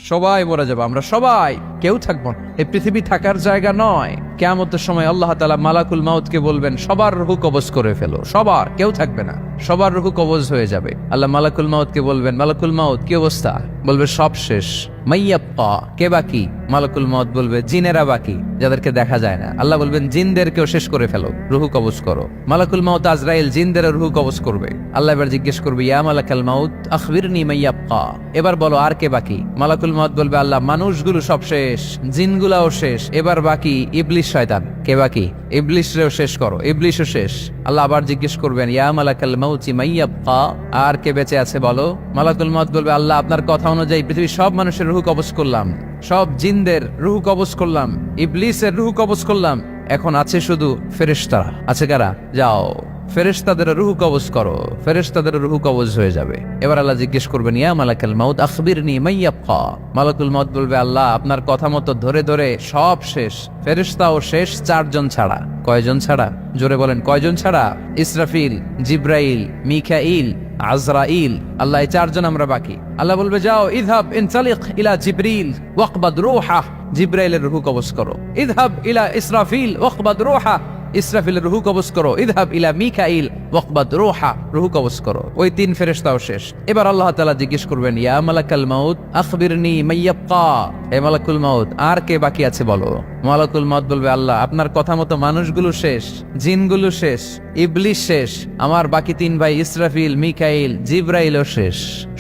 সবাই মরে যাবো, আমরা সবাই, কেউ থাকবো না। এই পৃথিবী থাকার জায়গা নয়। কিয়ামতের সময় আল্লাহ তাআলা মালাকুল মাউতকে বলবেন, সবার রূহ কবজ করে ফেলো, সবার, কেউ থাকবে না, সবার রূহ কবজ হয়ে যাবে। আল্লাহ মালাকুল মাউতকে বলবেন, মালাকুল মাউত কি অবস্থা? বলবে সব শেষ। মাইয়াব্বা, কে বাকি? মালাকুল মাউত বলবে জিনেরা বাকি, যাদেরকে দেখা যায় না। আল্লাহ বলবেন জিনদেরকেও শেষ করে ফেলো, রূহ কবজ করো। মালাকুল মাউত আজরাইল জিনদের রূহ কবজ করবে। আল্লাহ এবার জিজ্ঞেস করবে, ইয়া মালাকাল মাউত আখবিরনি মাইয়াব্বা, এবার বলো আর কে বাকি? মালাকুল মাউত বলবে, আল্লাহ মানুষগুলো সব শেষ, জিনগুলাও শেষ, এবার বাকি ইবলিস শয়তান। কে বাকি? ইবলিসরেও শেষ করো, ইবলিসও শেষ। আল্লাহ আবার জিজ্ঞেস করবেন, ইয়া মালাকাল মাউতি মাইয়াব্বা, আর কে বেঁচে আছে বলো? মালাকুল মাউত বলবে, আল্লাহ আপনার কথা অনুযায়ী পৃথিবীর সব মানুষের রূহ কবজ করলাম, সব জিনদের রূহ কবজ করলাম, ইবলিসের রূহ কবজ করলাম, এখন আছে শুধু ফেরেশতারা। আছে কারা? যাও ফেরেশতাদের রূহ কবজ করো। ফেরেশতাদের রূহ কবজ হয়ে যাবে। এবার আল্লাহ জিজ্ঞেস করবেন, ইয়া মালাকাল মাউত আখবিরনি মাইয়াব্বা। মালাকুল মাউত বলবে, আল্লাহ আপনার কথা মতো ধরে ধরে সব শেষ, ফেরেশতাও শেষ, 4 জন ছাড়া। কয়জন ছাড়া? জোরে বলেন, কয়জন ছাড়া? ইসরাফিল, জিব্রাইল, মিকাইল, আজরাইল। আল্লাহ এই 4 জন আমরা বাকি। আল্লাহ বলবে, যাও ইযহাব ইনতালিক ইলা জিবরিল ওয়াকবাদ রূহা, জিব্রাইলের রূহ কবজ করো। ইযহাব ইলা ইসরাফিল ওয়াকবাদ রূহা, ইসরাফিলের রূহ কবজ করো। ইযহাব ইলা মিকাইল ওয়াকবাদ রূহা, রূহ কবজ করো। ওই 3 ফেরেশতাও শেষ। এবার আল্লাহ তাআলা জিজ্ঞেস করবেন, ইয়া মালাকাল মাউত আখবিরনি মাইয়াব্বা, হে মালাকুল মাউত আর কে বাকি আছে বলো? মালাকুল মাউত বলবে, আল্লাহ আপনার কথা মতো মানুষগুলো শেষ, জিনগুলো শেষ, ইবলিস শেষ, আমার বাকি 3 ভাই ইসরাফিল, মিকাইল, জিব্রাইলও শেষ,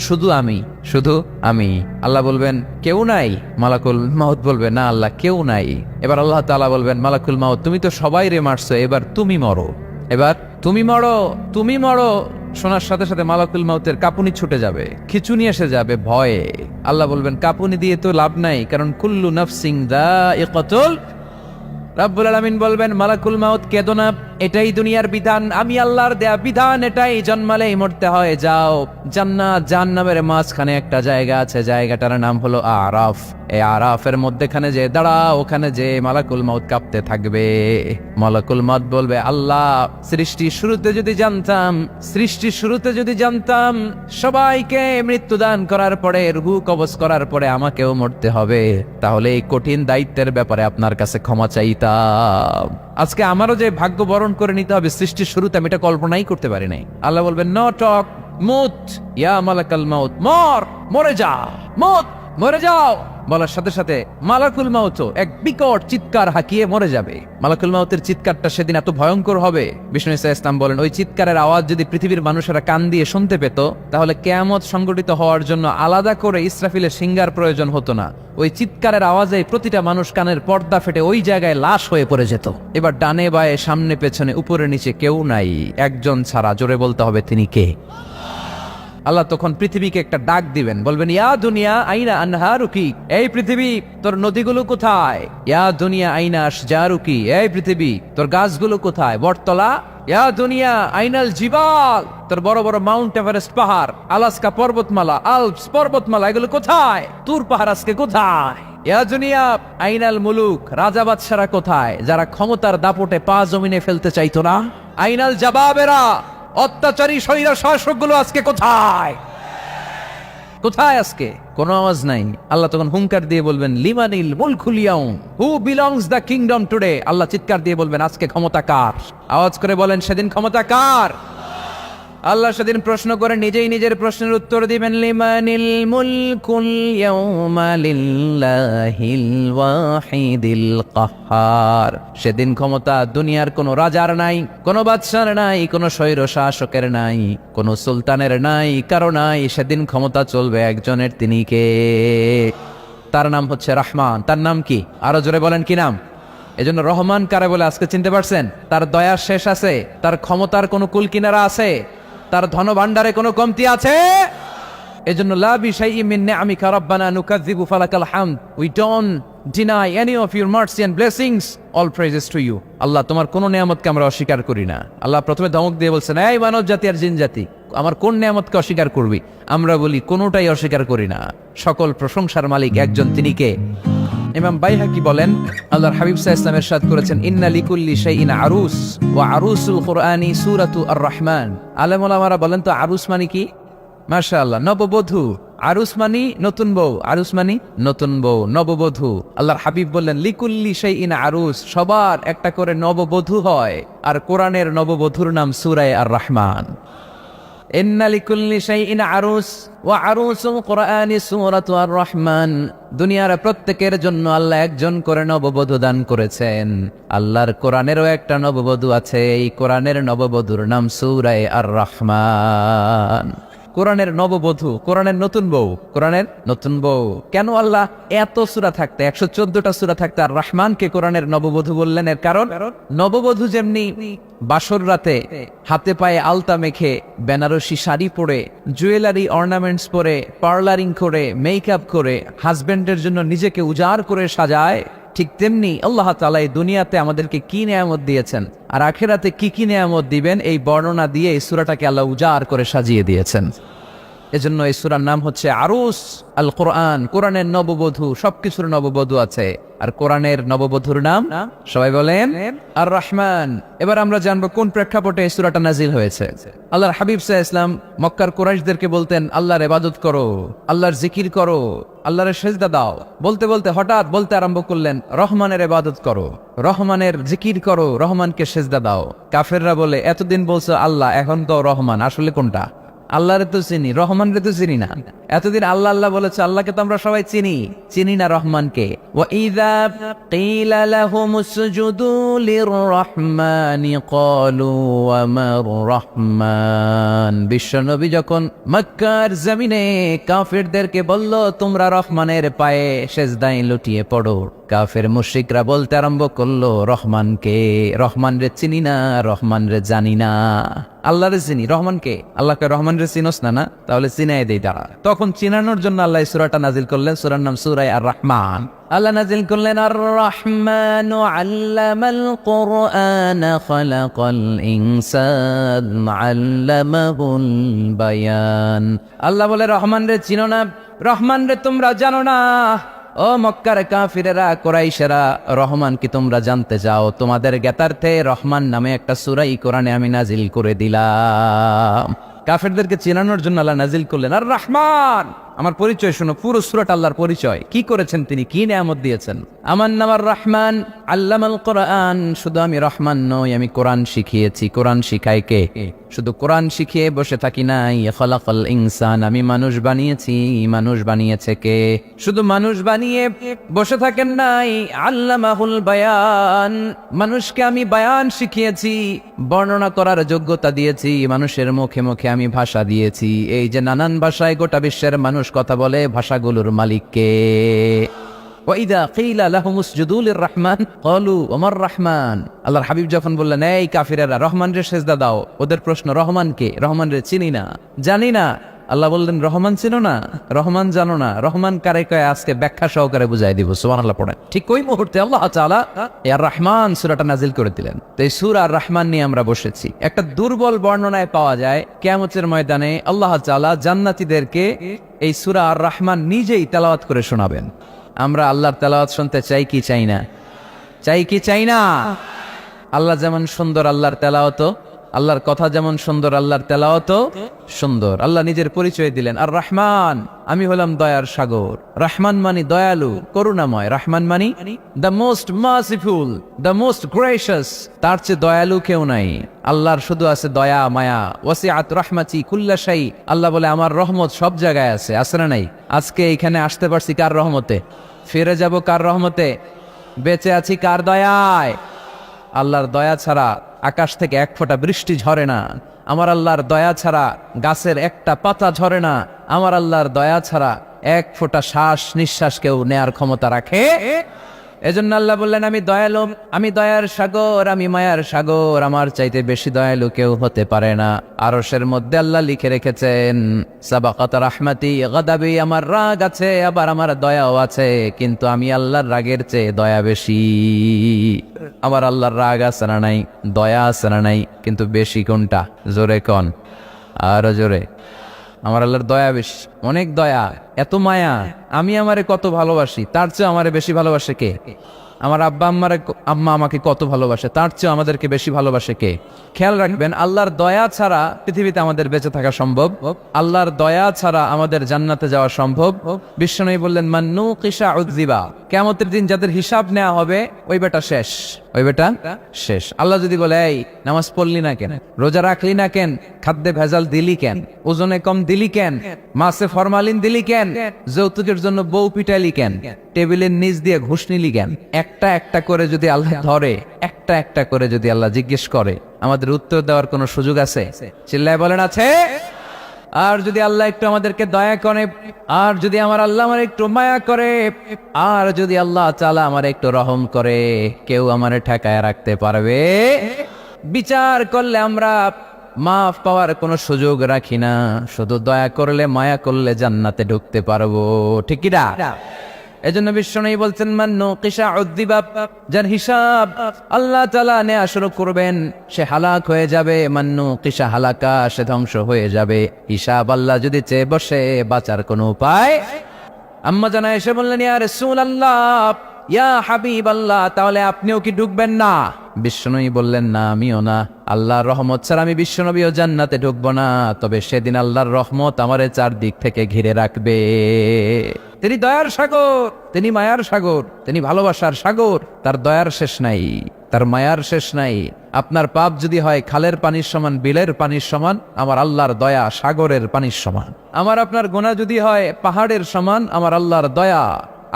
শুধু আমি, শুধু আমি। আল্লাহ বলবেন, কেউ নাই? মালাকুল মাউত বলবে, না আল্লাহ কেউ নাই। এবার আল্লাহ তাআলা বলবেন, মালাকুল মাউত তুমি তো সবাই রে মারছো, এবার তুমি মরো, এবার তুমি মরো, তুমি মরো। শোনার সাথে সাথে মালাকুল মাউতের কাঁপুনি ছুটে যাবে, খিচুনি এসে যাবে ভয়ে। আল্লাহ বলবেন, কাঁপুনি দিয়ে তো লাভ নাই, কারণ কুল্লু নাফসিন যায়িকাতুল। রাব্বুল আলামিন বলবেন, মালাকুল মাউত কেঁদো না, এটাই দুনিয়ার বিধান, আমি আল্লাহর দেয়া বিধান, এটাই, জন্মালেই মরতে হয়। যাও জান্নাত জাহান্নামের মাঝখানে একটা জায়গা আছে, জায়গাটার নাম হলো আরাফ। এই আরাফের মধ্যেখানে যে দাঁড়াও, ওখানে যে মালাকুল মাউত কাঁপতে থাকবে। মালাকুল মাউত বলবে, আল্লাহ সৃষ্টির শুরুতে যদি জানতাম, সৃষ্টির শুরুতে যদি জানতাম সবাইকে মৃত্যুদান করার পরে, রূহ কবজ করার পরে আমাকেও মরতে হবে, তাহলে এই কঠিন দায়িত্বের ব্যাপারে আপনার কাছে ক্ষমা চাইতাম। আজকে আমারও যে ভাগ্য বরণ করে নিতে হবে সৃষ্টির শুরুতে, আমি এটা কল্পনাই করতে পারি নাই। আল্লাহ বলবেন, নো টক, মুত ইয়া মালাকাল মাউত, মর, মরে যা, মুত, মরে যাও। বলার সাথে সাথে মালাকুল মাউতও এক বিকট চিৎকার হাঁকিয়ে মরে যাবে। মালাকুল মাউতের চিৎকারটা সেদিন এত ভয়ঙ্কর হবে, বিষ্ণু ঈসা ইসলাম বলেন, ওই চিৎকারের আওয়াজ যদি পৃথিবীর মানুষেরা কান দিয়ে শুনতে পেত, তাহলে কিয়ামত সংগঠিত হওয়ার জন্য আলাদা করে ইসরাফিলের সিঙ্গার প্রয়োজন হতো না। ওই চিৎকারের আওয়াজে প্রতিটা মানুষ কানের পর্দা ফেটে ওই জায়গায় লাশ হয়ে পড়ে যেত। এবার ডানে বায়ে সামনে পেছনে উপরে নিচে কেউ নাই, একজন ছাড়া। জোরে বলতে হবে, তিনি কে? আল্লাহ তখন পৃথিবীকে একটা ডাক দিবেন, বলবেন, ইয়া দুনিয়া আইনা আনহারুকি, এই পৃথিবী তোর নদীগুলো কোথায়? ইয়া দুনিয়া আইনা আশজারুকি, এই পৃথিবী তোর গাছগুলো কোথায়? বটতলা। ইয়া দুনিয়া আইনাল জিবাল, তোর বড় বড় মাউন্ট এভারেস্ট পাহাড়, আলাস্কা পর্বতমালা, আলপস পর্বতমালা, এগুলো কোথায়? তুর পাহাড় আজকে কোথায়? ইয়া দুনিয়া আইনাল মুলুক, রাজা বাদশারা কোথায়, যারা ক্ষমতার দাপটে পা জমিনে ফেলতে চাইতো না? আইনাল জাবাবেরা, অত্যাচারী স্বৈর শাসকগুলো আজকে কোথায়? কোথায় আজকে? কোনো আওয়াজ নাই। আল্লাহ তখন হুঙ্কার দিয়ে বলবেন, লিমানিল মুলকুল ইয়াউম, who belongs the kingdom today. আল্লাহ চিৎকার দিয়ে বলবেন, আজকে ক্ষমতা কার? আওয়াজ করে বলেন, সেদিন ক্ষমতা কার? আল্লাহ সেদিন প্রশ্ন করে নিজেই নিজের প্রশ্নের উত্তর দিবেন, লিমানিল মুলকুল ইয়াউমা লিল্লাহিল ওয়াহিদিল কাহ্হার। সেদিন ক্ষমতা দুনিয়ার কোনো রাজার নাই, কোনো বাদশার নাই, কোনো স্বৈর শাসকের নাই, কোনো সুলতানের নাই, কারো নাই। সেদিন ক্ষমতা চলবে একজনের, তিনি কে? তার নাম হচ্ছে রহমান। তার নাম কি? আরো জোরে বলেন, কি নাম? এজন্য রহমান কারে বলে আজকে চিনতে পারছেন? তার দয়ার শেষ আছে? তার ক্ষমতার কোনো কুল কিনারা আছে? তার ধন ভান্ডারে কোনো কমতি আছে? এজন্য লা বিশাইইন মিন নিআমিকা রাব্বানা নুকাযযিবু ফালাকাল হামদ, we don't deny any of your mercy and blessings, all praises to you. আল্লাহ তোমার কোন নিয়ামতকে আমরা অস্বীকার করি না। আল্লাহ প্রথমে ধমক দিয়ে বলছেন, এই মানব জাতি আর জিন জাতি, আমার কোন নিয়ামতকে অস্বীকার করবি? আমরা বলি কোনোটাই অস্বীকার করি না। সকল প্রশংসার মালিক একজন, তিনি কে? ইমাম বাইহাকি বলেন, আল্লাহর হাবিব সাল্লাল্লাহু আলাইহি ওয়াসাল্লাম ইরশাদ করেছেন, ইন্না লিকুল্লি শাইইন আরুস ওয়া আরুসুল কুরআনি সূরাতু আর রহমান। আলেম ওলামারা বলেন তো আরুস মানে কি? মাশাআল্লাহ, নববধূ। আরুস মানি নতুন বউ, আরুস মানি নতুন বউ, নববধূ। আল্লাহর হাবিব বললেন লিকুল্লি শাইইন আরুস, সবার একটা করে নববধূ হয়। আর কোরআনের নববধূর নাম সূরা আর রহমান। ইন্না লিকুল্লি শাইইন আরুস ওয়া আরুসুল কুরআনি সূরাতু আর রহমান। দুনিয়ার প্রত্যেকের জন্য আল্লাহ একজন করে নববধূ দান করেছেন। আল্লাহর কোরআনেরও একটা নববধূ আছে, এই কোরআনের নববধূর নাম সূরা আর রহমান। কোরআনের নববধূ, কোরআনের নতুন বউ, কোরআনের নতুন বউ। কেন আল্লাহ এত সূরা থাকতে 114টা সূরা থাকতে আর রহমানকে কোরআনের নববধূ বললেন? এর কারণ নববধূ যেমনি বাসর রাতে হাতে পায়ে আলতা মেখে, বেনারসি শাড়ি পরে, জুয়েলারি অর্নামেন্টস পরে, পার্লারিং করে, মেকআপ করে হাজবেন্ডের জন্য নিজেকে উজাড় করে সাজায়, ঠিক তেমনি আল্লাহ তাআলা এই দুনিয়াতে আমাদেরকে কি নেয়ামত দিয়েছেন আর আখিরাতে কি কি নেয়ামত দিবেন, এই বর্ণনা দিয়ে এই সূরাটাকে আল্লাহ উজাড় করে সাজিয়ে দিয়েছেন। এজন্য এই সূরার নাম হচ্ছে আরুস আল কোরআন। কোরআনের নববধূ, সবকিছুর নববধূ আছে। আর কোরআনের নববধূর নাম সবাই বলেন আর রহমান। এবার আমরা জানবো কোন প্রেক্ষাপটে এই সূরাটা নাজিল হয়েছে। আল্লাহর হাবিব সাল্লাল্লাহু আলাইহি ওয়াসাল্লাম মক্কার কুরাইশদেরকে বলতেন আল্লাহর ইবাদত করো, আল্লাহর জিকির করো, আল্লাহর সেজদা দাও। বলতে বলতে হঠাৎ বলতে আরম্ভ করলেন রহমানের ইবাদত করো, রহমানের জিকির করো, রহমানকে সেজদা দাও। কাফেররা বলে এতদিন বলছো আল্লাহ, এখন তো রহমান, আসলে কোনটা? আল্লাহরে তো চিনি, রহমানরে তো চিনি না। এতদিন আল্লাহ আল্লাহ বলেছে, আল্লাহকে তো আমরা সবাই চিনি, চিনি না রহমানকে। ওয়া ইযা কিলা লাহুম উসজুদু লিররহমানি ক্বালু ওয়া মার রহমান। বিশ্বনবী যখন মক্কার জমিনে কাফেরদেরকে বলল তোমরা রহমানের পায়ে সেজদায় লুটিয়ে পড়ো, কাফের মুশরিকরা বলতে আরম্ভ করলো রহমানকে, রহমানরে চিনি না, রহমানরে জানি না। আল্লাহরে চিনি, রহমানকে? আল্লাহকে রহমানরে চিনোস না? না, তাহলে চিনাই দেই তারা। তখন চিনানোর জন্য আল্লাহ এই সূরাটা নাজিল করলেন। সূরার নাম সূরা আর রহমান। আল্লাহ নাজিল করলেন আর রহমানু আল্লামাল কুরআন খালাকাল ইনসান আল্লামাহুল বায়ান। আল্লাহ বলে রহমান রে চিনো না, রহমান রে তোমরা জানো না। ও মক্কার কাফিরেরা, কুরাইশেরা, রহমান কি তোমরা জানতে চাও? তোমাদের জ্ঞাতার্থে রহমান নামে একটা সূরা কোরআনে আমি নাজিল করে দিলাম। কাফেরদেরকে চেনানোর জন্য আল্লাহ নাজিল করলেন আর রহমান। আমার পরিচয় শোনো, পুরো সূরাটা আল্লাহর পরিচয়, কি করেছেন তিনি, কি নিয়ামত দিয়েছেন। আমার নাম আর রহমান আল্লামাল কোরআন। শুধু আমি রহমান নই, আমি কোরআন শিখিয়েছি। কোরআন শিখাই কে? শুধু কোরআন শিখিয়ে বসে থাকি নাই। খালাকাল ইনসান, আমি মানুষ বানিয়েছি। মানুষ বানিয়েছে কে? শুধু মানুষ বানিয়ে বসে থাকেন নাই, আল্লামাহুল বায়ান, মানুষকে আমি বায়ান শিখিয়েছি, বর্ণনা করার যোগ্যতা দিয়েছি। মানুষের মুখে মুখে আমি ভাষা দিয়েছি। এই যে নানান ভাষায় গোটা বিশ্বের মানুষ কথা বলে, ভাষাগুলোর মালিক কে? ওয়াইদা কিলা লাহুম উসজুদু লিররহমান ক্বালু ওয়া মার রহমান। আল্লাহর হাবিব যখন বললেন এই কাফিরেরা রহমানরে সেজদা দাও, ওদের প্রশ্ন রহমান কে? রহমানরে চিনি না, জানি না। আল্লাহ বললেন রহমান চিনো না, রহমান জানো না, রহমান কারে কয় আজকে ব্যাখ্যা সহকারে বুঝাই দিব। সুবহানাল্লাহ পড়েন। ঠিক ওই মুহূর্তে আল্লাহ তাআলা আর রহমান সূরাটা নাজিল করে দিলেন। তো এই সূরা আর রহমান নিয়ে আমরা বসেছি। একটা দুর্বল বর্ণনায় পাওয়া যায় কিয়ামতের ময়দানে আল্লাহ তাআলা জান্নাতীদেরকে এই সূরা আর রহমান নিজেই তেলাওয়াত করে শোনাবেন। আমরা আল্লাহর তেলাওয়াত শুনতে চাই কি চাই না? চাই কি চাই না? আল্লাহ যেমন সুন্দর, আল্লাহর তেলাওয়াত, আল্লাহর কথা যেমন সুন্দর, আল্লাহর তেলাওয়াত সুন্দর। আল্লাহ নিজের পরিচয় দিলেন আর রহমান, আমি হলাম দয়ার সাগর। রহমান মানি দয়ালু, করুণাময়। রহমান মানি the most merciful, the most gracious. তার চেয়ে দয়ালু কেউ নাই। আল্লাহর শুধু আছে দয়া মায়া। ওয়াসিআত রাহমাতি কুল্লা শাই। আল্লাহ বলে আমার রহমত সব জায়গায় আছে। আছে না নাই? আজকে এখানে আসতে পারছি কার রহমতে? ফিরে যাব কার রহমতে? বেঁচে আছি কার দয়ায়? আল্লাহর দয়া ছাড়া আকাশ থেকে এক ফোঁটা বৃষ্টি ঝরে না। আমার আল্লাহর দয়া ছাড়া গাছের একটা পাতা ঝরে না। আমার আল্লাহর দয়া ছাড়া এক ফোঁটা শ্বাস নিঃশ্বাস কেউ নেয়ার ক্ষমতা রাখে? এজন্য আল্লাহ বললেন আমি দয়ালু, আমি দয়ার সাগর, আমি মায়ার সাগর। আমার চাইতে বেশি দয়ালু কেউ হতে পারে না। আরশের মধ্যে আল্লাহ লিখে রেখেছেন সাবাকাত রাহমাতি গাদাবি, আমার রাগ আছে আবার আমার দয়াও আছে, কিন্তু আমি আল্লাহর রাগের চেয়ে দয়া বেশি। আমার আল্লাহর রাগ আছে না নাই? দয়া আছে না নাই? কিন্তু বেশি কোনটা? জোরে কোন, আরো জোরে। আমার আল্লাহর দয়া বেশি, অনেক দয়া, এত মায়া। আমি আমারে কত ভালোবাসি, তার চেয়ে আমারে বেশি ভালোবাসে কে? আমার আম্মা আমাকে কত ভালোবাসে, তার চেয়ে আমাদেরকে বেশি ভালোবাসে কে? খেয়াল রাখবেন, আল্লাহর দয়া ছাড়া পৃথিবীতে আমাদের বেঁচে থাকা সম্ভব, আল্লাহর দয়া ছাড়া আমাদের জান্নাতে যাওয়া সম্ভব। বিশ্বনবী বললেন, মান্নু কিসা উযযিবা, কিয়ামতের দিন যাদের হিসাব নেওয়া হবে ওই বেটা শেষ, ওই বেটা শেষ। আল্লাহ যদি বলে, এই নামাজ পড়লি না কেন, রোজা রাখলি না কেন, খাদ্যে ভেজাল দিলি কেন, ওজনে কম দিলি কেন, মাছে ফরমালিন দিলি কেন, যৌতুকের জন্য বউ পিটাইলি কেন, টেবিলের নিচ দিয়ে ঘুষ নিলি কেন, একটা একটা করে যদি আল্লাহ ধরে, একটা একটা করে যদি আল্লাহ জিজ্ঞেস করে, আমাদের উত্তর দেওয়ার কোনো সুযোগ আছে? চিল্লায় বলেন আছে? আর যদি আল্লাহ একটু আমাদেরকে দয়া করে, আর যদি আমার আল্লাহ আমার একটু মায়া করে, আর যদি আল্লাহ তাআলা আমার একটু রহম করে, কেউ আমারে ঠেকায় রাখতে পারবে? বিচার করলে আমরা মাফ পাওয়ার কোনো সুযোগ রাখি না, শুধু দয়া করলে মায়া করলে জান্নাতে ঢুকতে পারবো, ঠিক কি না? এজন্য বিশ্বনবী বলছেন, মান্নু কিসা উযযিবা, যার হিসাব আল্লাহ তাআলা নেওয়া শুরু করবেন সে হালাক হয়ে যাবে। মান্নু কিসা হালাকা, সে ধ্বংস হয়ে যাবে। হিসাব আল্লাহ যদি চেয়ে বসে, বাঁচার কোনো উপায়? আম্মা জানা এসে বললেন, ইয়া রাসূলুল্লাহ, ইয়া হাবিবাল্লাহ, তাহলে আপনিও কি ঢুকবেন না? বিশ্বনবী বললেন, না, আমিও না। আল্লাহর রহমত ছাড়া আমি বিশ্বনবীও জান্নাতে ঢুকবো না, তবে সেদিন আল্লাহর রহমত আমারে চারদিক থেকে ঘিরে রাখবে। তিনি দয়ার সাগর, তিনি মায়ার সাগর, তিনি ভালোবাসার সাগর। তার দয়ার শেষ নাই, তার মায়ার শেষ নাই। আপনার পাপ যদি হয় খালের পানির সমান, বিলের পানির সমান, আমার আল্লাহর দয়া সাগরের পানির সমান। আমার আপনার গুনাহ যদি হয় পাহাড়ের সমান, আমার আল্লাহর দয়া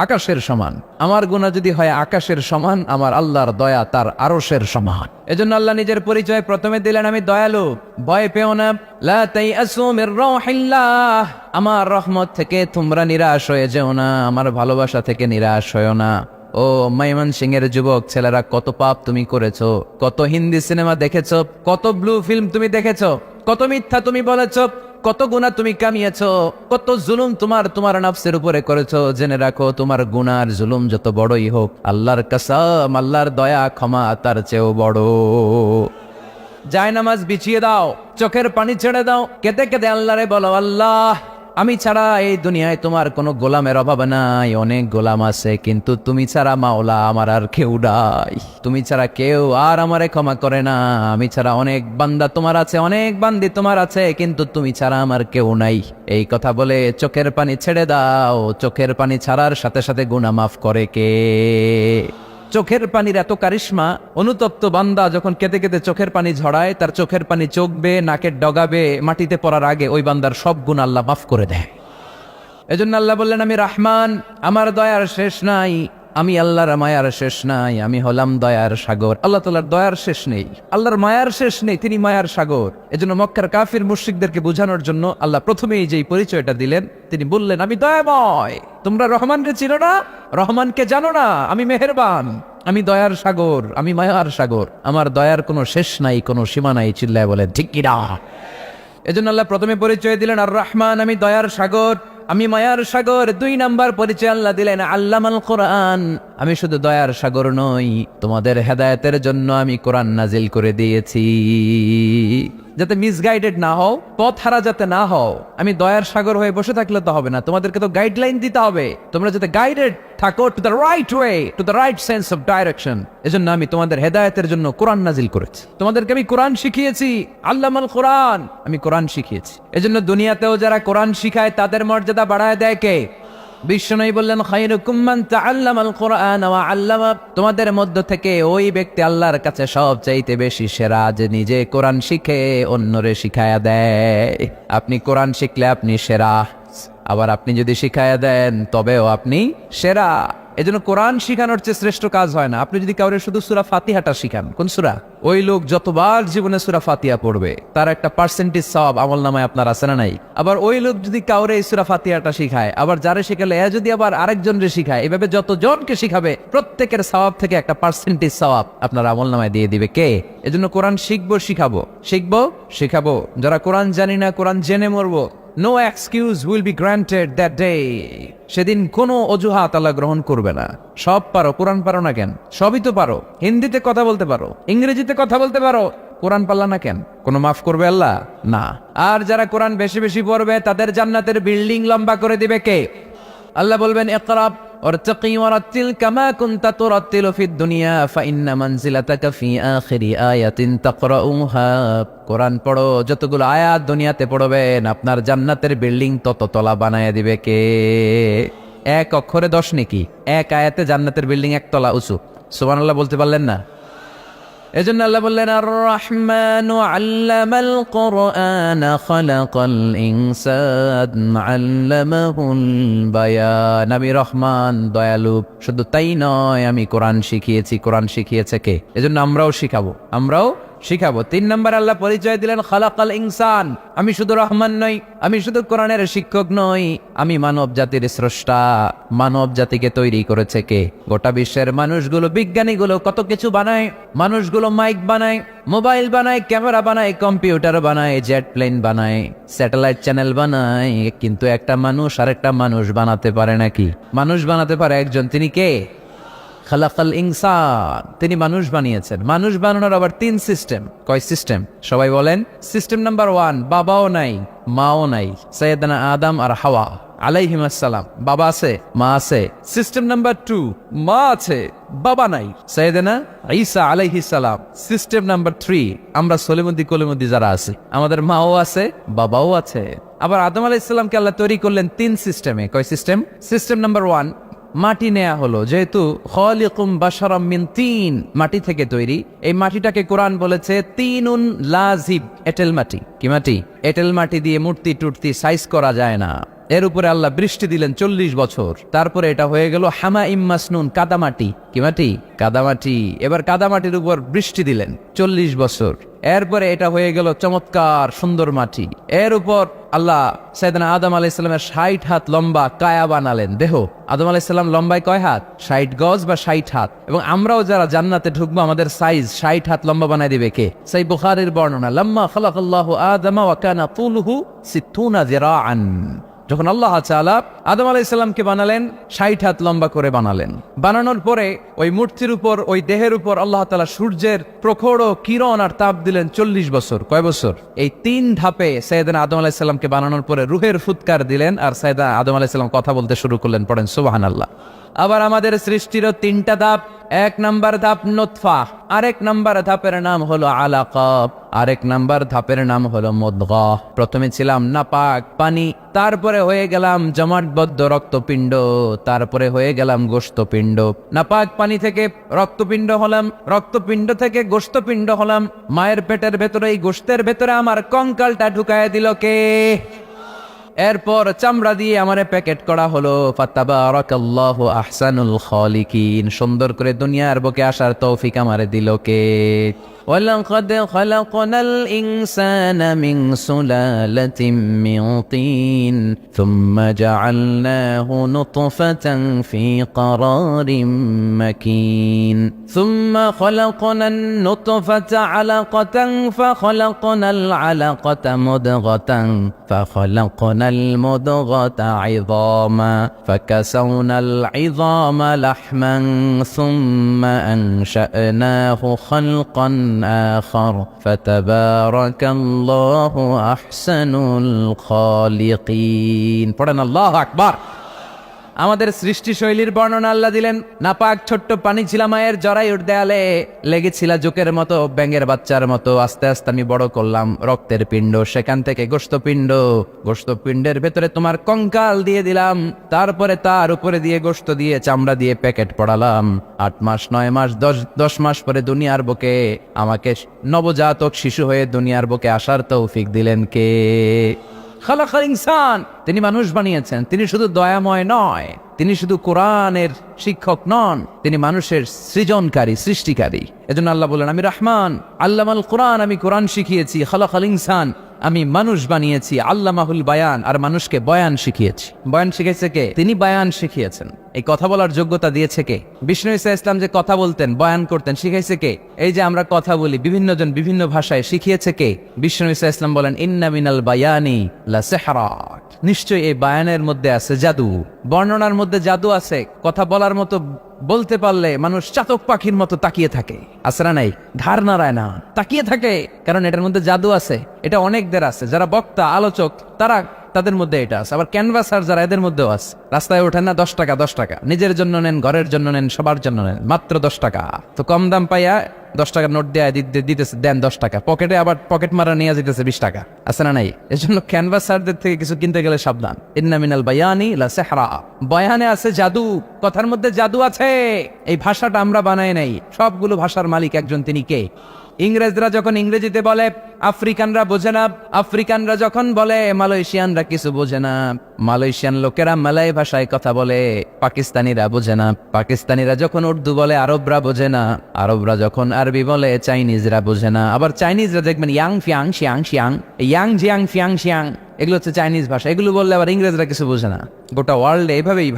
আকাশের সমান। আমার গুনাহ যদি হয় আকাশের সমান, আমার আল্লাহর দয়া তার আরশের সমান। এজন্য আল্লাহ নিজের পরিচয় প্রথমে দিলেন, আমি দয়ালু, ভয় পেও না। লা তাইআসু মির রাহিল্লাহ, আমার রহমত থেকে তোমরা নিরাশ হয়ে যেও না, আমার ভালোবাসা থেকে নিরাশ হয়েও না। ও ময়মনসিংহের যুবক ছেলেরা, কত পাপ তুমি করেছো, কত হিন্দি সিনেমা দেখেছো, কত ব্লু ফিল্ম তুমি দেখেছো, কত মিথ্যা তুমি বলেছো, কত গুনাহ তুমি কামিয়েছো, কত জুলুম তোমার নফসের উপরে করেছো। জেনে রাখো, তোমার গুনার জুলুম যত বড়ই হোক, আল্লাহর কসম, আল্লাহর দয়া ক্ষমা তার চেয়েও বড়। জায়নামাজ বিছিয়ে দাও, চোখের পানি ছেড়ে দাও, কেঁদে কেঁদে আল্লাহরে বলো, আল্লাহ, আমি ছাড়া এই দুনিয়ায় তোমার কোনো গোলামের অভাব নাই, অনেক গোলাম আছে, কিন্তু তুমি ছাড়া মাওলা আমার আর কেউ নাই। তুমি ছাড়া কেউ আর আমারে ক্ষমা করে না। আমি ছাড়া অনেক বান্দা তোমার আছে, অনেক বান্দি তোমার আছে, কিন্তু তুমি ছাড়া আমার কেউ নাই। এই কথা বলে চোখের পানি ছেড়ে দাও। চোখের পানি ছাড়ার সাথে সাথে গুনাহ মাফ করে কে? চোখের পানির এত কারিশমা, অনুতপ্ত বান্দা যখন কেঁদে কেঁদে চোখের পানি ঝরায়, তার চোখের পানি চোখবে, নাকের ডগাবে, মাটিতে পড়ার আগে ওই বান্দার সব গুনাহ আল্লাহ মাফ করে দেয়। এজন্য আল্লাহ বললেন, আমি রহমান, আমার দয়ার শেষ নাই। আমি আল্লাহর মায়ার শেষ নাই, আমি হলাম দয়ার সাগর। আল্লাহ তাআলার দয়ার শেষ নেই, আল্লাহর মায়ার শেষ নেই, তিনি মায়ার সাগর। এজন্য মক্কার কাফির মুশরিকদেরকে বোঝানোর জন্য আল্লাহ প্রথমেই যেই পরিচয়টা দিলেন, তিনি বললেন, আমি দয়াময়। তোমরা রহমানকে চিনো না, রহমানকে জানো না, আমি মেহেরবান, আমি দয়ার সাগর, আমি মায়ার সাগর। আমার দয়ার কোনো শেষ নাই, কোনো সীমা নাই। চিল্লায় বলেন ঠিক কি না? এজন্য আল্লাহ প্রথমে পরিচয় দিলেন আর রহমান, আমি দয়ার সাগর, আমি মায়ার সাগর। 2 নাম্বার পরিচয় আল্লাহ দিলেন আল্লামাল কোরআন, আমি শুধু দয়ার সাগর নই, তোমাদের হেদায়েতের জন্য আমি কোরআন নাজিল করে দিয়েছি, যাতে মিসগাইডেড না হও, পথ হারা যাতে না হও। আমি দয়ার সাগর হয়ে বসে থাকলে তো হবে না, তোমাদেরকে তো গাইডলাইন দিতে হবে, তোমরা যাতে গাইডেড থাকো to the right way, to the right sense of direction. এজন্য আমি তোমাদের হেদায়েতের জন্য কোরআন নাজিল করেছি, তোমাদেরকে আমি কোরআন শিখিয়েছি। আল্লামাল কোরআন, আমি কোরআন শিখিয়েছি। এজন্য দুনিয়াতেও যারা কোরআন শিখায় তাদের মর্যাদা বাড়ায় দেয় কে? বিশ্বনবী বললেন, খায়রুকুম মান তাআল্লামাল কোরআন ওয়া আল্লামা, তোমাদের মধ্য থেকে ওই ব্যক্তি আল্লাহর কাছে সবচাইতে বেশি সেরা, যে নিজে কোরআন শিখে অন্যরে শিখায়া দেয়। আপনি কোরআন শিখলে আপনি সেরা, আবার আপনি যদি শিখায়া দেন তবেও আপনি সেরা। এজন্য কোরআন শিখানোর চেয়ে শ্রেষ্ঠ কাজ হয় না। আপনি যদি কাউরে শুধু সূরা ফাতিহাটা শিখান, কোন সূরা, ওই লোক যতবার জীবনে সূরা ফাতিহা পড়বে তার একটা পার্সেন্টেজ সওয়াব আমলনামায় আপনার আছে না নাই? আবার ওই লোক যদি কাউরে এই সূরা ফাতিহাটা শিখায়, আবার যারে শিখালে এ যদি আবার আরেকজনরে শিখায়, এভাবে যতজনকে শিখাবে প্রত্যেকের সওয়াব থেকে একটা পার্সেন্টেজ সওয়াব আপনার আমলনামায় দিয়ে দিবে কে? এজন্য কোরআন শিখবো, শিখাবো, শিখবো, শিখাবো। যারা কোরআন জানি না, কোরআন জেনে মরবো, no excuse will be granted that day. সেদিন কোনো অজুহাত আল্লাহ গ্রহণ করবে না। সব পারো, কোরআন পারো না কেন? সবই তো পারো, হিন্দিতে কথা বলতে পারো, ইংরেজিতে কথা বলতে পারো, কোরআন পারলা না কেন? কোনো মাফ করবে আল্লাহ? না। আর যারা কোরআন বেশি বেশি পড়বে তাদের জান্নাতের বিল্ডিং লম্বা করে দিবে কে? আল্লাহ বলবেন, ইকরা ওয়ারতাকি ওয়ারাত্তিল কামা কুনতা তুরাত্তিলু ফিদ দুনিয়া ফাইন্না মানজিলাতাকা ফি আখিরি আয়াতিন তাকরাউহা। কোরআন পড়ো, যতগুলো আয়াত দুনিয়াতে পড়বেন আপনার জান্নাতের বিল্ডিং তত তলা বানায় দিবে কে? এক অক্ষরে 10 নেকি, এক আয়াতে জান্নাতের বিল্ডিং একতলা উঁচু। সুবহানাল্লাহ বলতে পারলেন না? এজন্য আল্লাহ বললেন আর রহমানু আল্লামাল কুরআন খালাকাল ইনসান আল্লামাহুল বায়ান। আমি রহমান, দয়ালু। শুধু তাই নয়, আমি কোরআন শিখিয়েছি। কোরআন শিখিয়েছে কে? এজন্য আমরাও শিখাবো, আমরাও শিখাবো। 3 নম্বর আল্লাহ পরিচয় দিলেন খালাকাল ইনসান। আমি শুধু রহমান নই, আমি শুধু কোরআনের শিক্ষক নই, আমি মানব জাতির স্রষ্টা। মানব জাতিকে তৈরি করেছে কে? গোটা বিশ্বের মানুষগুলো, বিজ্ঞানীগুলো কত কিছু বানায়। মানুষগুলো মাইক বানায়, মোবাইল বানায়, ক্যামেরা বানায়, কম্পিউটার বানায়, জেট প্লেন বানায়, স্যাটেলাইট চ্যানেল বানায়, কিন্তু একটা মানুষ আরেকটা মানুষ বানাতে পারে নাকি? মানুষ বানাতে পারে একজন, তিনি কে? খালাকাল ইনসান, তিনি মানুষ বানিয়েছেন। মানুষ বানানোর আবার 3 সিস্টেম। কয় সিস্টেম? সবাই বলেন। সিস্টেম নাম্বার 1, বাবাও নাই মাও নাই। সাইয়েদনা আদম আর হাওয়া আলাইহিম আসসালাম, বাবা আছে মা আছে। সিস্টেম নাম্বার 2, মা আছে বাবা নাই, সাইয়েদনা ঈসা আলাইহিস সালাম। সিস্টেম নাম্বার 3, আমরা সলিমুদ্দি কলিমুদ্দি যারা আছে, আমাদের মাও আছে বাবাও আছে। আবার আদম আলাইহিস সালামকে আল্লাহ তৈরি করলেন 3 সিস্টেমে। কয় সিস্টেম? সিস্টেম নাম্বার 1, মাটি নেয়া হলো, যেহেতু খালিকুম বাশারাম মিন তিন, মাটি থেকে তৈরি। এই মাটিটাকে কোরআন বলেছে তিনুন লাজিব, এঁটেল মাটি। কি মাটি? এঁটেল মাটি দিয়ে মূর্তি টুর্তি সাইজ করা যায় না। এর উপরে আল্লাহ বৃষ্টি দিলেন 40 বছর, তারপরে এটা হয়ে গেল হামাইম মাসনুন, কাদামাটি। কি মাটি? কাদামাটি। এবার কাদামাটির উপর বৃষ্টি দিলেন 40 বছর, এরপরে এটা হয়ে গেল চমৎকার সুন্দর মাটি। এর উপর আল্লাহ সাইয়েদনা আদম আলাইহিস সালামের 60 হাত লম্বা কায়া বানালেন, দেহ। আদম আলাইহিস সালাম লম্বায় কয় হাত? 60 গজ বা 60 হাত। এবং আমরাও যারা জান্নাতে ঢুকবো আমাদের সাইজ 60 হাত লম্বা বানায় দিবে কে? সেই বুখারীর বর্ণনা, লাম্মা খালাকাল্লাহু আদম ওয়া কানা তুলুহু 60 যিরাআন। যখন আল্লাহ তাআলা আদম আলাইহিস সালামকে বানালেন, 60 হাত লম্বা করে বানালেন। বানানোর পরে ওই মূর্তির উপর, ওই দেহের উপর আল্লাহ তাআলা সূর্যের প্রখর কিরণ আর তাপ দিলেন 40 বছর। কয় বছর? এই 3 ধাপে সাইয়েদনা আদম আলাইহিস সালামকে বানানোর পরে রূহের ফুৎকার দিলেন, আর সাইয়েদনা আদম আলাইহিস সালাম কথা বলতে শুরু করলেন। পড়েন সুবহানাল্লাহ। আবার আমাদের সৃষ্টিরও 3টা ধাপ। 1 নাম্বার ধাপ নতফা, আরেক নাম্বার ধাপের নাম হলো আলাকা, আরেক নাম্বার ধাপের নাম হলো মুদগা। প্রথমে ছিলাম নাপাক পানি, তারপরে হয়ে গেলাম জমাটবদ্ধ রক্তপিণ্ড, তারপরে হয়ে গেলাম গোশতপিণ্ড। নাপাক পানি থেকে রক্তপিণ্ড হলাম, রক্তপিণ্ড থেকে গোশতপিণ্ড হলাম। মায়ের পেটের ভেতরে, এই গোশতের ভেতরে আমার কঙ্কালটা ঢুকায় দিল কে? এরপর চামড়া দিয়ে আমারে প্যাকেট করা হলো। ফাতাবারাকাল্লাহু আহসানুল খালিকিন, সুন্দর করে দুনিয়ার বুকে আসার তৌফিক আমারে দিল কে? ওয়ালাকাদ খালাকনাল ইনসানা মিন সুলালাতিন মিন তিন থুম্মা জাআলনাহু নুতফাতান ফি ক্বারারিন মাকিন থুম্মা খালাকনান নুতফাতা আলাকাতান ফাখালাকনাল আলাকাতা মুদগাতান ফাখালাকনাল মুদগাতা ইযামা ফাকাসাওনাল ইযামা লাহমান সুম্মা আনশা'নাহু খালকান آخر فتبارك الله أحسن الخالقين। পড়েন আল্লাহু আকবার। আমাদের সৃষ্টি শৈলীর বর্ণনা আল্লাহ দিলেন। নাপাক ছোট্ট পানি ছিলাম মায়ের জরায়ুর দেয়ালে, লেগেছিল জোকের মতো, ব্যাঙের বাচ্চার মতো। আস্তে আস্তে আমি বড় করলাম রক্তের পিণ্ড, সেখান থেকে গোশতপিণ্ড, গোশতপিণ্ডের ভেতরে তোমার কঙ্কাল দিয়ে দিলাম, তারপরে তার উপরে দিয়ে গোশত দিয়ে চামড়া দিয়ে প্যাকেট পড়ালাম। 8 মাস 9 মাস 10 মাস পরে দুনিয়ার বুকে আমাকে নবজাতক শিশু হয়ে দুনিয়ার বুকে আসার তৌফিক দিলেন কে? খালাকাল ইনসান, তিনি মানুষ বানিয়েছেন। তিনি শুধু দয়াময় নয়, তিনি শুধু কোরআনের শিক্ষক নন, তিনি মানুষের সৃজনকারী, সৃষ্টিকারী। এজন্য আল্লাহ বলেন, আমি রহমান আল্লামাল কোরআন, আমি কোরআন শিখিয়েছি। খালাকাল ইনসান, আমি মানুষ বানিয়েছি। আল্লামাহুল বায়ান, আর মানুষকে বয়ান শিখিয়েছি। বয়ান শিখেছে কে? তিনি বয়ান শিখিয়েছেন। এই কথা বলার যোগ্যতা দিয়েছে কে? বিষ্ণু ঈসা ইসলাম যে কথা বলতেন, বয়ান করতেন, শিখাইছে কে? এই যে আমরা কথা বলি বিভিন্ন জন বিভিন্ন ভাষায়, শিখিয়েছে কে? বিষ্ণু ঈসা ইসলাম বলেন, ইন্না মিনাল বায়ানি লা সিহরা, নিশ্চয়ই এই বায়ানের মধ্যে আছে জাদু, বর্ণনার মধ্যে জাদু আছে। কথা বলার মতো, বলতে পারলে মানুষ চাতক পাখির মতো তাকিয়ে থাকে, আছে না নাই? ঘাড় নাড়ায় না, তাকিয়ে থাকে, কারণ এটার মধ্যে জাদু আছে। এটা অনেকদের আছে, যারা বক্তা আলোচক, তারা তাদের মধ্যে এটা আছে, আবার ক্যানভাসার যারা এদের মধ্যেও আছে। রাস্তায় ওঠেন না 10 টাকা 10 টাকা, নিজের জন্য নেন, ঘরের জন্য নেন, সবার জন্য নেন, মাত্র 10 টাকা। তো কম দাম পাইয়া 10 টাকার নোট দেয়া দিতেছে, দেন 10 টাকা, পকেটে আবার পকেট মারা নিয়ে যেতেছে 20 টাকা, আছে না নাই? এজন্য ক্যানভাসারদের থেকে কিছু কিনতে গেলে সাবধান। ইন্না মিনাল বায়ানি লা সিহরা, বয়ানে আছে জাদু, কথার মধ্যে জাদু আছে। এই ভাষাটা আমরা বানাই নাই, সবগুলো ভাষার মালিক একজন, তিনি কে? ইংরেজরা যখন ইংরেজিতে বলে আফ্রিকানরা বোঝে না, আফ্রিকানরা যখন বলে মালয়েশিয়ানরা কিছু বোঝে না, মালয়েশিয়ান লোকেরা মালয় ভাষায় কথা বলে, পাকিস্তানিরা বোঝে না, পাকিস্তানিরা যখন উর্দু বলে আরবরা বোঝে না, আরবরা যখন আরবি বলে চাইনিজরা বোঝে না, আবার চাইনিজরা দেখবেন ইয়াং ফিয়াং শিয়াং শিয়াং, ইয়াং জিয়াং ফিয়াং শিয়াং, এগুলো হচ্ছে চাইনিজ ভাষা। এগুলো বললে আবার ইংরেজরা কিছু বোঝে না। গোটা ওয়ার্ল্ডে এভাবেই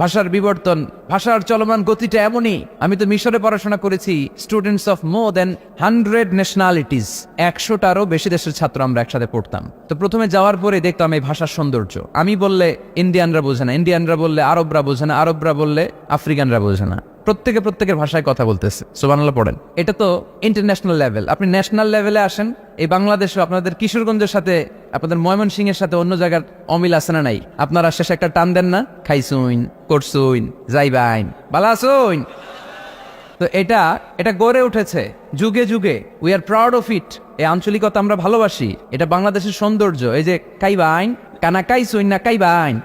ভাষার বিবর্তন, ভাষার চলমান গতিটা এমনই। আমি তো মিশরে পড়াশোনা করেছি, students of more than 100 nationalities, 100টারও বেশি দেশের ছাত্র আমরা একসাথে পড়তাম। তো প্রথমে যাওয়ার পরে দেখতাম এই ভাষার সৌন্দর্য। আমি বললে ইন্ডিয়ানরা বোঝে না, ইন্ডিয়ানরা বললে আরবরা বোঝে না, আরবরা বললে আফ্রিকানরা বোঝে না। প্রত্যেকের ভাষায় কথা বলতেছে, সুবহানাল্লাহ পড়েন। এটা তো ইন্টারন্যাশনাল লেভেল। আপনি ন্যাশনাল লেভেলে আসেন, এই বাংলাদেশে আপনাদের কিশোরগঞ্জের সাথে, আপনাদের ময়মনসিংহ এর সাথে অন্য জায়গার অমিল আছে না নাই? আপনারা শেষে একটা টান দেন না, খাইছুইন, করছুইন, যাইবাইন, বালা আসুইন। তো এটা গড়ে উঠেছে যুগে যুগে। We are proud of it. এই আঞ্চলিকতা আমরা ভালোবাসি, এটা বাংলাদেশের সৌন্দর্য। এই যে কাইবাইন, কানা কাইছুইন না কাইবাইন,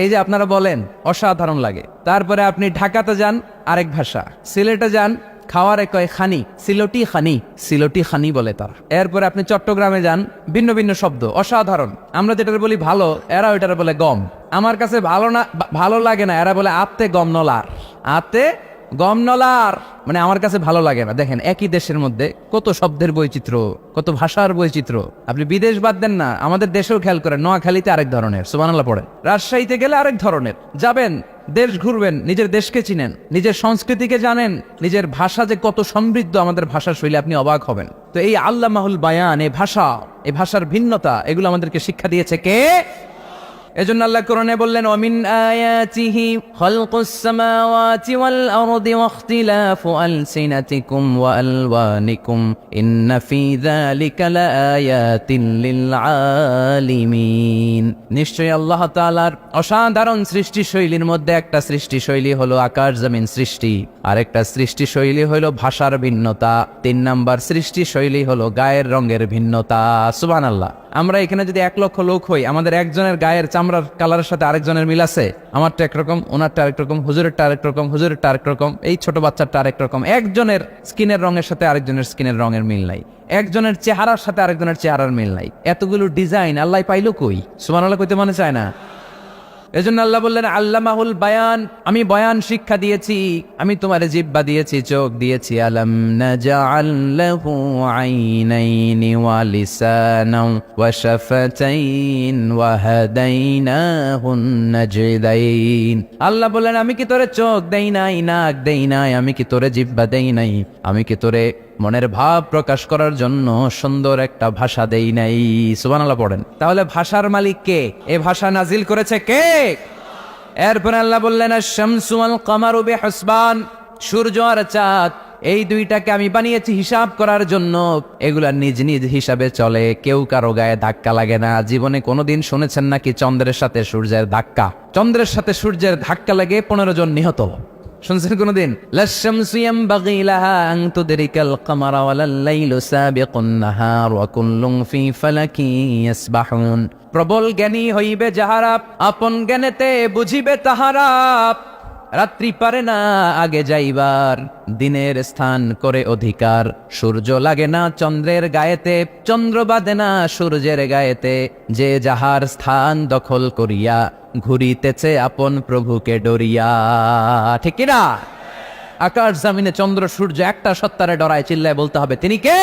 এই যে আপনারা বলেন, অসাধারণ লাগে। তারপরে আপনি ঢাকাতে যান, আরেক ভাষা। সিলেটে যান, খাওয়ারে কয় খানি, সিলোটি খানি বলে তার। এরপরে আপনি চট্টগ্রামে যান, ভিন্ন ভিন্ন শব্দ, অসাধারণ। আমরা যেটা বলি ভালো, এরা ওইটার বলে গম। আমার কাছে ভালো লাগে না, এরা বলে আত্তে গম নলার, আত্তে গম নলার, মানে আমার কাছে ভালো লাগে না। দেখেন, একই দেশের মধ্যে কত শব্দের বৈচিত্র্য, কত ভাষার বৈচিত্র্য। আপনি বিদেশ বাদ দেন না, আমাদের দেশেও খেয়াল করেন। নোয়াখালীতে আরেক ধরনের, সুবহানাল্লাহ পড়েন। রাজশাহীতে গেলে আরেক ধরনের। যাবেন, দেশ ঘুরবেন, নিজের দেশকে চিনেন, নিজের সংস্কৃতিকে জানেন, নিজের ভাষা যে কত সমৃদ্ধ, আমাদের ভাষা শৈলী, আপনি অবাক হবেন। তো এই আল্লামাহুল বায়ান, এই ভাষার ভিন্নতা, এগুলো আমাদেরকে শিক্ষা দিয়েছে কে? এজন্য আল্লাহ কোরআনে বললেন, ওয়ামিন আয়াতিহি খালকুস সামাওয়াতি ওয়াল আরদি ওয়াখতিলাফু আলসিনাতিকুম ওয়া আলওয়ানিকুম ইন্না ফি যালিকা লাআয়াতিন লিল আলিমিন। নিশ্চয়ই আল্লাহ তাআলার অসাধারণ সৃষ্টি শৈলীর মধ্যে একটা সৃষ্টি শৈলী হলো আকাশ জমিন সৃষ্টি, আরেকটা সৃষ্টি শৈলী হলো ভাষার ভিন্নতা, 3 নাম্বার সৃষ্টি শৈলী হলো গায়ের রঙের ভিন্নতা। সুবহানাল্লাহ। আমরা এখানে যদি 1 লক্ষ লোক হই, আমাদের একজনের গায়ের চামড়ার কালারের সাথে আরেকজনের মিল আছে? আমারটা একরকম, ওনারটা আরেক রকম, হুজুরেরটা আরেক রকম, হুজুরেরটা আরেক রকম, এই ছোট বাচ্চারটা আরেক রকম। একজনের স্কিনের রঙের সাথে আরেকজনের স্কিনের রঙের মিল নাই, একজনের চেহারার সাথে আরেকজনের চেহারার মিল নাই। এতগুলো ডিজাইন আল্লাহ পাইলো কই? সুবহানাল্লাহ কইতে মনে চায় না? এজন্য আল্লাহ বললেন, আল্লামাহুল বায়ান, আমি বয়ান শিক্ষা দিয়েছি, আমি তোমার জিহ্বা দিয়েছি, চোখ দিয়েছি। আলাম নাজআল লাহু আইনাইনি ওয়া লিসানাও ওয়া শাফাতাইন ওয়া হাদাইনাহুন নাজদাইন। আল্লাহ বললেন, আমি কি তোরে চোখ দেই নাই, নাক দেই নাই, আমি কি তোরে জিহ্বা দেই নাই, আমি কি তোরে মনের ভাব প্রকাশ করার জন্য সুন্দর একটা ভাষা দেই নাই? সুবহানাল্লাহ পড়েন। তাহলে ভাষার মালিক কে? এ ভাষা নাজিল করেছে কে? এরপর আল্লাহ বললেন, আশ-শামসু ওয়াল কামারু বিহুসবান, সূর্য আর চাঁদ, এই দুইটাকে আমি বানিয়েছি হিসাব করার জন্য। এগুলা নিজ নিজ হিসাবে চলে, কেউ কারো গায়ে ধাক্কা লাগে না। জীবনে কোনোদিন শুনেছেন নাকি চন্দ্রের সাথে সূর্যের ধাক্কা? চন্দ্রের সাথে সূর্যের ধাক্কা লাগে 15 জন নিহত। শুনছেন কোনদিন? লাশ-শামসু ইয়ানবাগি লাহা আন তুদরিকাল কামারা ওয়ালাল লাইলু সাবিকুন নাহার ওয়া কুল্লুন ফি ফালাকিন ইয়াসবাহুন। প্রবল জ্ঞানী হইবে যাহারা, আপন জ্ঞানেতে বুঝিবে তাহারা। রাত্রি পারে না আগে যাইবার, দিনের স্থান করে অধিকার। সূর্য লাগে না চন্দ্রের গায়েতে, চন্দ্র বাঁধে না সূর্যের গায়েতে। যে যাহার স্থান দখল করিয়া, ঘুরিতেছে আপন প্রভুকে ডরিয়া। ঠিক কিনা? আকাশ জমিনে চন্দ্র সূর্য একটা সত্তারে ডরায়, চিল্লায় বলতে হবে, তিনি কে?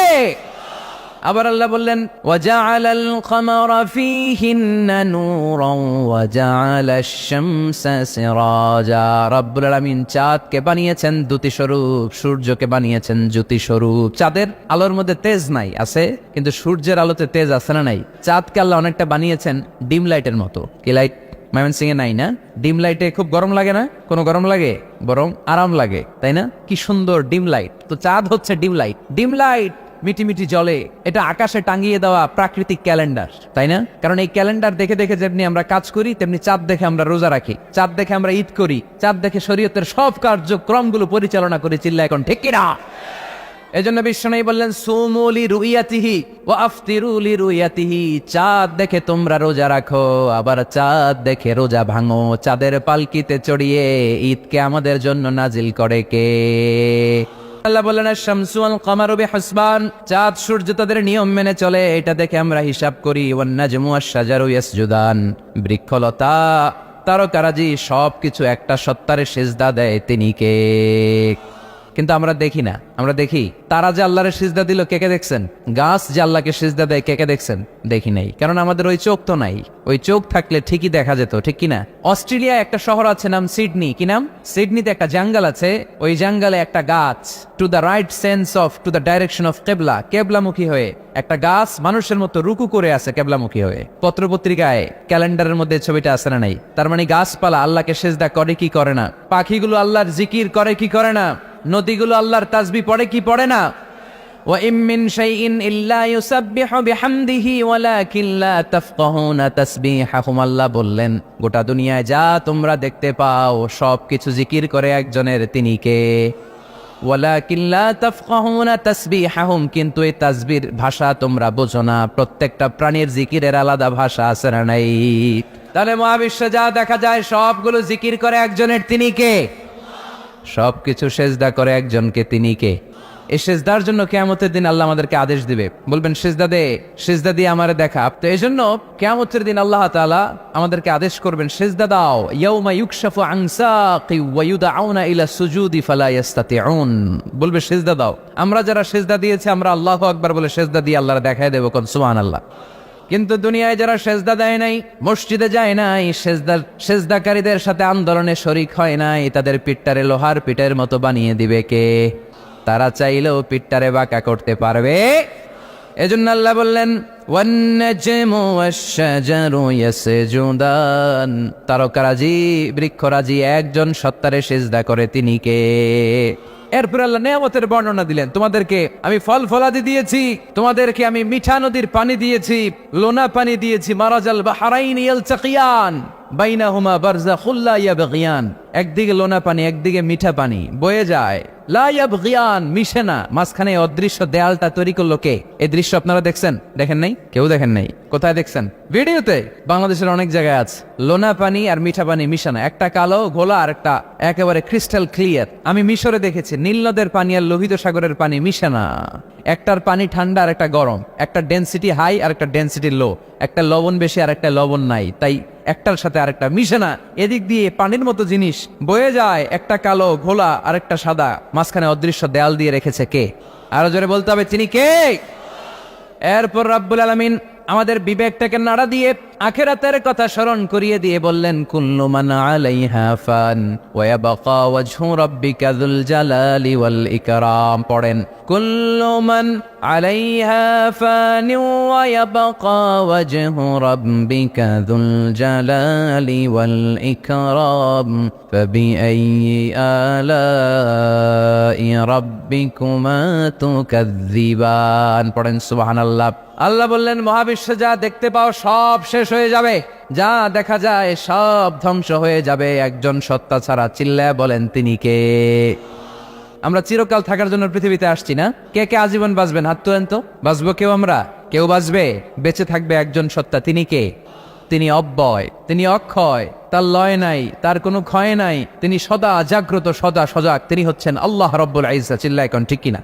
আবার আল্লাহ বললেন, ওয়াজআলাল কামারা ফীহিন্না নূরান ওয়াজআলাশ শামসা সিরাজা। রব্বুল আলামিন চাঁদকে বানিয়েছেন দ্যুতি স্বরূপ, সূর্যকে বানিয়েছেন জ্যোতি স্বরূপ। চাঁদের আলোর মধ্যে তেজ নাই, আছে, কিন্তু সূর্যের আলোতে তেজ আছে না নাই? চাঁদকে আল্লাহ অনেকটা বানিয়েছেন ডিম লাইটের মতো। কি লাইট ময়মনসিংহে নাই না? ডিম লাইটে খুব গরম লাগে না? কোনো গরম লাগে? বরং আরাম লাগে, তাই না? কি সুন্দর ডিম লাইট। তো চাঁদ হচ্ছে ডিম লাইট। ডিম লাইট মিটি মিটি জলে, এটা আকাশে টাঙিয়ে দেওয়া প্রাকৃতিক ক্যালেন্ডার, তাই না? কারণ এই ক্যালেন্ডার দেখে দেখে যেমনি আমরা কাজ করি, তেমনি চাঁদ দেখে আমরা রোজা রাখি, চাঁদ দেখে আমরা ঈদ করি, চাঁদ দেখে শরীয়তের সব কার্যক্রমগুলো পরিচালনা করি। চিল্লা এখন ঠিক কিনা? এজন্য বিশ্বনবী বললেন সুমু লিরুইয়াতিহি ওয়া আফতিরু লিরুইয়াতিহি, চাঁদ দেখে তোমরা রোজা রাখো, আবার চাঁদ দেখে রোজা ভাঙো। চাঁদের পালকিতে চড়িয়ে ঈদকে আমাদের জন্য নাজিল করে কে? আল্লাহ বললেন আশ-শামসু ওয়াল কামারু বিহিসবান, চাঁদ সূর্য তাদের নিয়ম মেনে চলে, এটা দেখে আমরা হিসাব করি। ওয়ান নাজমু ওয়াশ-শাজারু ইয়াসজুদান, বৃক্ষলতা তারকারাজি সবকিছু একটা সত্তারে সিজদা দেয়, তিনি কে? কিন্তু আমরা দেখি না। আমরা দেখি তারা যে আল্লাহরে সিজদা দিল, কে কে দেখছেন? গাছ যে আল্লাহকে সিজদা দেয়, কে কে দেখছেন? দেখি নাই, কারণ আমাদের ওই চোখ তো নাই। ওই চোখ থাকলে ঠিকই দেখা যেত, ঠিক কিনা? অস্ট্রেলিয়া একটা শহর আছে নাম সিডনি, কি নাম? সিডনিতে একটা জঙ্গল আছে, ওই জঙ্গলে একটা গাছ to the right sense of to the direction of কেবলা, কেবলামুখী হয়ে একটা গাছ মানুষের মতো রুকু করে আছে কেবলামুখী হয়ে। পত্রপত্রিকায় ক্যালেন্ডারের মধ্যে ছবিটা আছে না নাই? তার মানে গাছপালা আল্লাহকে সিজদা করে কি করে না? পাখিগুলো আল্লাহর জিকির করে কি করে না? নদীগুলো আল্লাহর তাসবিহ পড়ে কি পড়ে না? ওয়া ইম মিন শাইইন ইল্লা ইউসাব্বিহু বিহামদিহি ওয়ালাকিন লা তাফকাহুনা তাসবিহাহুম, আল্লাহ বললেন গোটা দুনিয়ায় যা তোমরা দেখতে পাও সবকিছু জিকির করে একজনের, তিনি কে? ওয়ালাকিন লা তাফকাহুনা তাসবিহাহুম, কিন্তু এই তাসবির ভাষা তোমরা বোঝো না। প্রত্যেকটা প্রাণীর জিকিরের আলাদা ভাষা আছে না নাই? তাহলে মহাবিশ্বে যা দেখা যায় সবগুলো জিকির করে একজনের, তিনি কে? সবকিছু সেজদা করে একজনকে, তিনি কে? এই সেজদার জন্য কিয়ামতের দিন আল্লাহ আমাদেরকে আদেশ দিবে, বলবেন সেজদা দে, সেজদা দিয়ে আমারে দেখা। তো এই জন্য কিয়ামতের দিন আল্লাহ তাআলা আমাদেরকে আদেশ করবেন সেজদা দাও। ইয়াউমা ইউকশাফু আন সাকি ওয়া ইউদআউনা ইলা সুজুদি ফালা ইস্তাতিউন, বলবে সেজদা দাও। আমরা যারা সেজদা দিয়েছি আমরা আল্লাহু আকবার বলে সেজদা দিয়ে আল্লাহর দেখায় দেব, কোন সুবহানাল্লাহ। কিন্তু দুনিয়ায় যারা সেজদা দেয় নাই, মসজিদে যায় নাই, সেজদাকারীদের সাথে আন্দোলনে শরিক হয় নাই, তাদের পিঠটারে লোহার পিঠের মতো বানিয়ে দিবে কে? তারা চাইলেও পিঠটারে বাঁকা করতে পারবে? এজন্য আল্লাহ বললেন ওয়ান নাজমু ওয়াশ-শাজারু ইয়াসজুদান, তারকারাজি বৃক্ষরাজি একজন সত্তারে সিজদা করে, তিনি কে? এরপর আল্লাহ নেয়ামতের বর্ণনা দিলেন, তোমাদেরকে আমি ফল ফলাদি দিয়েছি, তোমাদেরকে আমি মিঠা নদীর পানি দিয়েছি, লোনা পানি দিয়েছি। মারাজাল বাহরাইন ইয়ালতাকিয়ান বাইনাহুমা বারযাখুল লা ইয়াবগিয়ান, একদিকে লোনা পানি একদিকে মিঠা পানি বয়ে যায়, লা ইয়াবগিয়ান মিশে না, মাঝখানে অদৃশ্য দেয়ালটা তৈরি করলো কে? এই দৃশ্য আপনারা দেখছেন? দেখেন নাই? কেউ দেখেন নাই? কোথায় দেখছেন? ভিডিওতে। বাংলাদেশের অনেক জায়গায় আছে লোনা পানি আর মিঠা পানি মিশানো, একটা কালো ঘোলা আর একটা একেবারে ক্রিস্টাল ক্লিয়ার। আমি মিশরে দেখেছি নীল নদের পানি আর লোহিত সাগরের পানি মিশে না, একটার পানি ঠান্ডা আর একটা গরম, একটা ডেনসিটি হাই আর একটা ডেনসিটি লো, একটা লবণ বেশি আর একটা লবণ নাই, তাই একটার সাথে আরেকটা মিশে না। এদিক দিয়ে পানির মতো জিনিস বয়ে যায়, একটা কালো ঘোলা আর একটা সাদা, মাঝখানে অদৃশ্য দেয়াল দিয়ে রেখেছে কে? আরো জোরে বলতে হবে, তিনি কে? এরপর রাব্বুল আলামিন আমাদের বিবেকটাকে নাড়া দিয়ে আখিরাতের কথা স্মরণ করিয়ে দিয়ে বললেন কুল্লু মান আলাইহা ফান ওয়া ইয়াবকা ওয়াজহু রাব্বিকা যুল জালালি ওয়াল ইকরাম। পড়েন কুল্লু মান আলাইহা ফান ওয়া ইয়াবকা ওয়াজহু রাব্বিকা যুল জালালি ওয়াল ইকরাম ফাবিআইয়ি আলাই রাব্বিকুমা তুকাযযিবান। পড়েন সুবহানাল্লাহ। আল্লাহ বললেন মহাবিশ্বে যা দেখতে পাও সব শেষ হয়ে যাবে, যা দেখা যায় সব ধ্বংস হয়ে যাবে একজন সত্তা ছাড়া। চিল্লায় বলেন তিনি কে? আমরা চিরকাল থাকার জন্য পৃথিবীতে আসছি না? কে কে আজীবন বাঁচবেন? হাত তোলেন তো। বাঁচবো কেউ? আমরা কেউ বাঁচবে? বেঁচে থাকবে একজন সত্তা, তিনি কে? তিনি অব্যয়, তিনি অক্ষয়, তার লয় নাই, তার কোনো ক্ষয় নাই, তিনি সদা জাগ্রত, সদা সজাগ, তিনি হচ্ছেন আল্লাহ রব্বুল ইজ্জত। চিল্লায় কোন ঠিক কিনা?